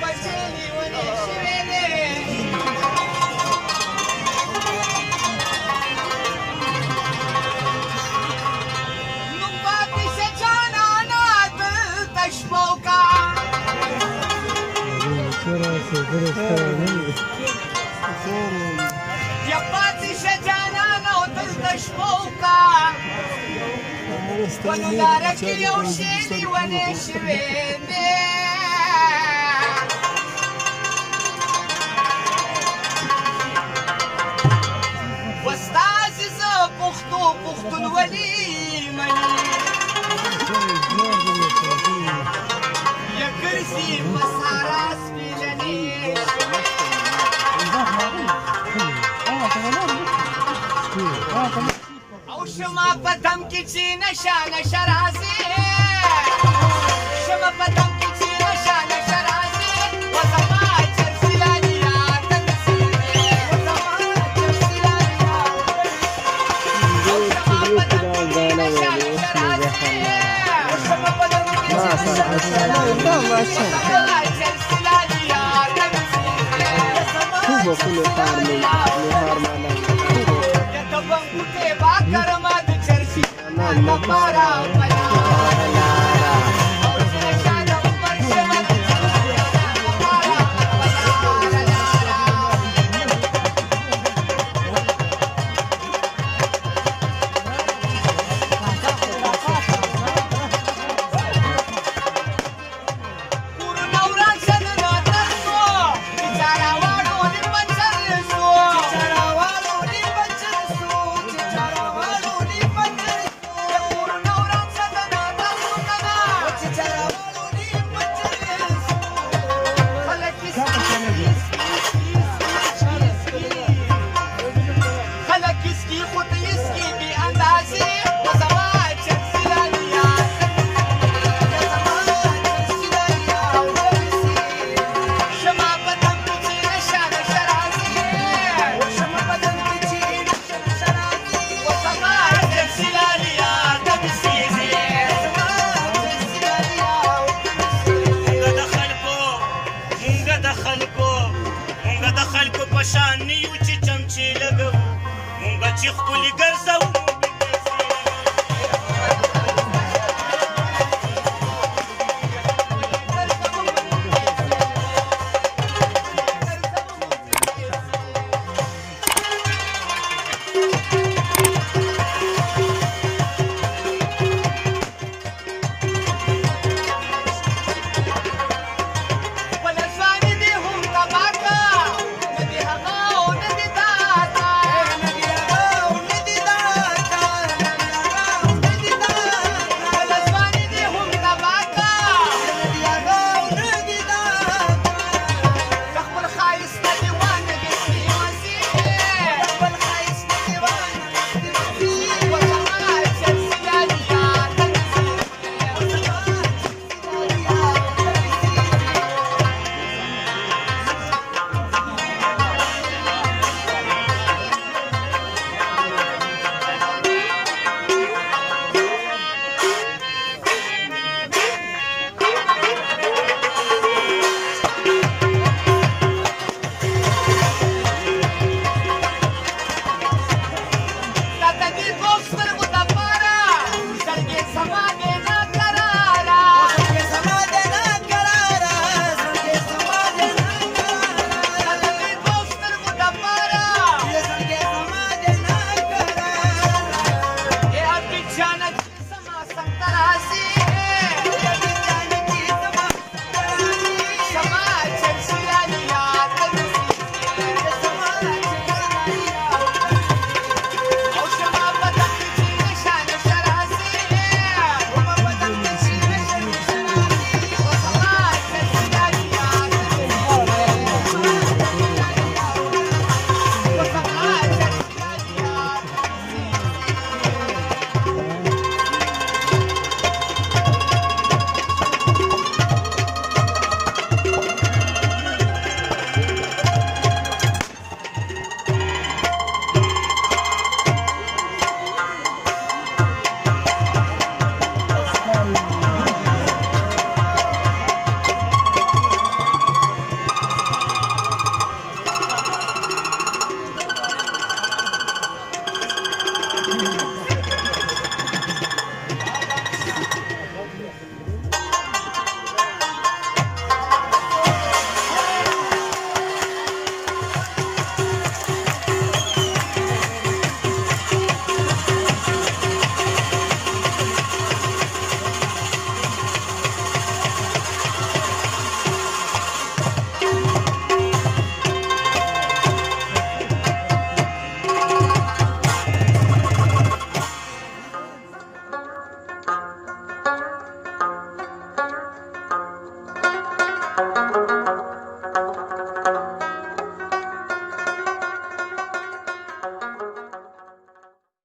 بچلی ونې شوې دي نو پاتې شه جانانه دلته شپه وکړه بیا پاتې شه جانانه دلته شپه وکړه په ننداره کې یو شی لیونې شوې دی استازي زه پښتو پښتونولي مني یا ګرځي په سارا سپینې او شمه په دم کې چې نشه نشه راځي شمه په دم کې چې نشه نشه راځي و زما چرسي لالي یار ته نصیبې و زما چرسي لالي یار او شمه په دم کې چې نشه نشه راځي و شمه په دم کې چې نشه نشه راځي و زما چرسي لالي یار ته نصیبې و زما چرسي لالي یار Para